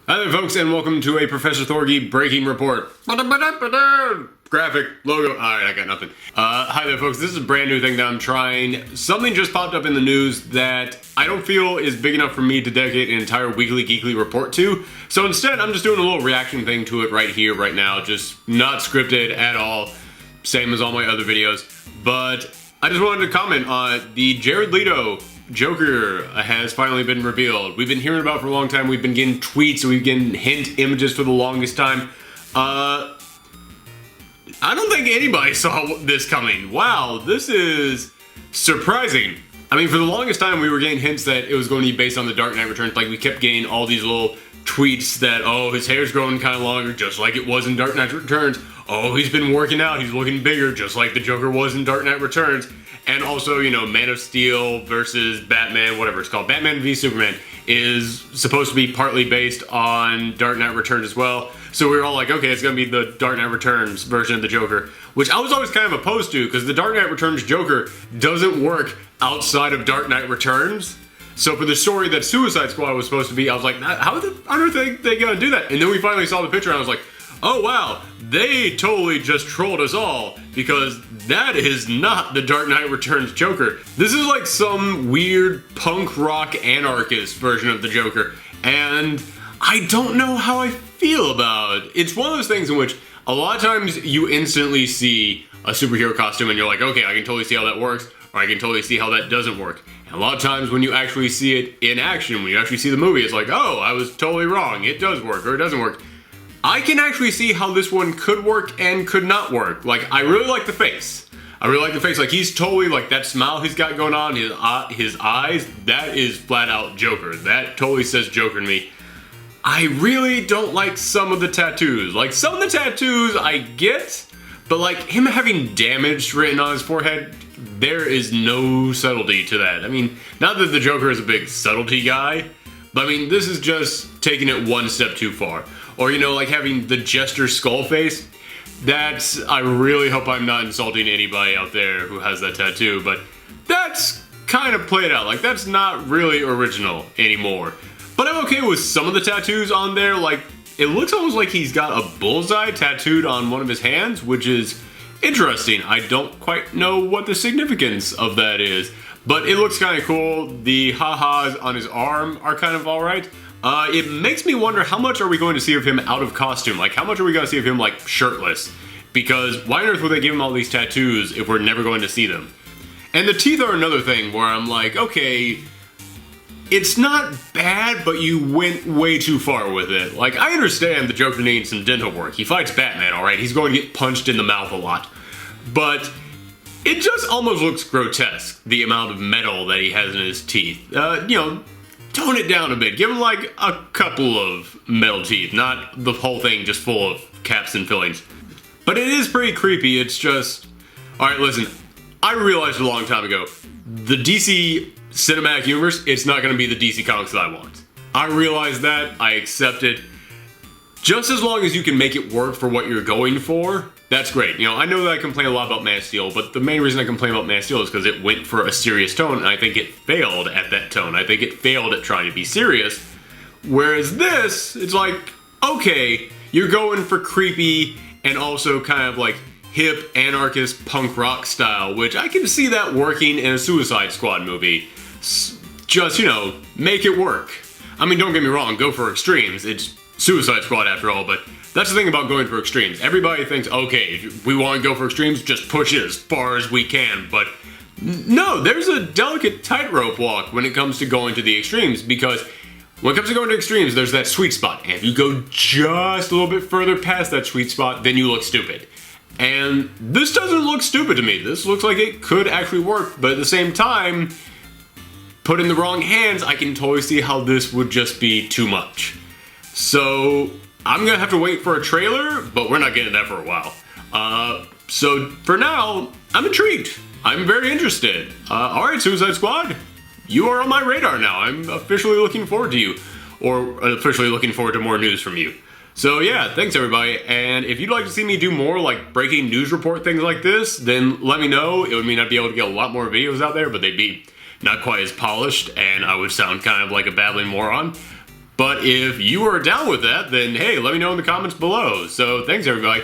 Hi there folks, and welcome to a Professor Thorgy breaking report. Graphic, logo, alright, I got nothing. Hi there folks, this is a brand new thing that I'm trying. Something just popped up in the news that I don't feel is big enough for me to dedicate an entire weekly Geekly report to. So instead, I'm just doing a little reaction thing to it right here, right now. Just not scripted at all. Same as all my other videos. But I just wanted to comment on the Jared Leto Joker has finally been revealed. We've been hearing about it for a long time. We've been getting tweets, we've been hint images for the longest time. I don't think anybody saw this coming. Wow, this is surprising. I mean, for the longest time we were getting hints that it was going to be based on The Dark Knight Returns. Like, we kept getting all these little tweets that, oh, his hair's growing kind of longer, just like it was in Dark Knight Returns. Oh, he's been working out, he's looking bigger, just like the Joker was in Dark Knight Returns. And also, you know, Man of Steel versus Batman, whatever it's called, Batman v Superman, is supposed to be partly based on Dark Knight Returns as well. So we were all like, okay, it's gonna be the Dark Knight Returns version of the Joker, which I was always kind of opposed to, because the Dark Knight Returns Joker doesn't work outside of Dark Knight Returns. So for the story that Suicide Squad was supposed to be, I was like, how are they gonna do that? And then we finally saw the picture and I was like, oh wow, they totally just trolled us all, because that is not the Dark Knight Returns Joker. This is like some weird punk rock anarchist version of the Joker, and I don't know how I feel about it. It's one of those things in which a lot of times you instantly see a superhero costume and you're like, okay, I can totally see how that works, or I can totally see how that doesn't work. And a lot of times when you actually see it in action, when you actually see the movie, it's like, oh, I was totally wrong. It does work, or it doesn't work. I can actually see how this one could work and could not work. Like, I really like the face. I really like the face. Like, he's totally, like, that smile he's got going on, his eyes, that is flat out Joker. That totally says Joker to me. I really don't like some of the tattoos. Like, some of the tattoos I get, but like, him having damage written on his forehead, there is no subtlety to that. I mean, not that the Joker is a big subtlety guy, but I mean, this is just taking it one step too far. Or, you know, like having the Jester skull face. That's, I really hope I'm not insulting anybody out there who has that tattoo, but that's kind of played out. Like, that's not really original anymore. But I'm okay with some of the tattoos on there. Like, it looks almost like he's got a bullseye tattooed on one of his hands, which is interesting. I don't quite know what the significance of that is, but it looks kind of cool. The ha-has on his arm are kind of alright. It makes me wonder, how much are we going to see of him out of costume? Like, how much are we going to see of him, like, shirtless? Because why on earth would they give him all these tattoos if we're never going to see them? And the teeth are another thing where I'm like, okay, it's not bad, but you went way too far with it. Like, I understand the Joker needs some dental work. He fights Batman, alright? He's going to get punched in the mouth a lot. But it just almost looks grotesque, the amount of metal that he has in his teeth. You know, tone it down a bit. Give him like a couple of metal teeth, not the whole thing just full of caps and fillings. But it is pretty creepy. It's just, alright, listen, I realized a long time ago, the DC cinematic universe, it's not going to be the DC comics that I want. I realize that, I accept it. Just as long as you can make it work for what you're going for, that's great. You know, I know that I complain a lot about Man of Steel, but the main reason I complain about Man of Steel is because it went for a serious tone, and I think it failed at that tone. I think it failed at trying to be serious. Whereas this, it's like, okay, you're going for creepy and also kind of like hip anarchist punk rock style, which I can see that working in a Suicide Squad movie. Just, you know, make it work. I mean, don't get me wrong, go for extremes. It's Suicide Squad after all, but that's the thing about going for extremes. Everybody thinks, okay, if we want to go for extremes, just push it as far as we can. But no, there's a delicate tightrope walk when it comes to going to the extremes, because when it comes to going to extremes, there's that sweet spot. And if you go just a little bit further past that sweet spot, then you look stupid. And this doesn't look stupid to me. This looks like it could actually work, but at the same time, put in the wrong hands, I can totally see how this would just be too much. So I'm gonna have to wait for a trailer, but we're not getting that for a while. So for now, I'm intrigued. I'm very interested. Alright, Suicide Squad, you are on my radar now. I'm officially looking forward to you, or officially looking forward to more news from you. So yeah, thanks everybody, and if you'd like to see me do more like breaking news report things like this, then let me know. It would mean I'd be able to get a lot more videos out there, but they'd be not quite as polished, and I would sound kind of like a babbling moron. But if you are down with that, then hey, let me know in the comments below. So thanks everybody.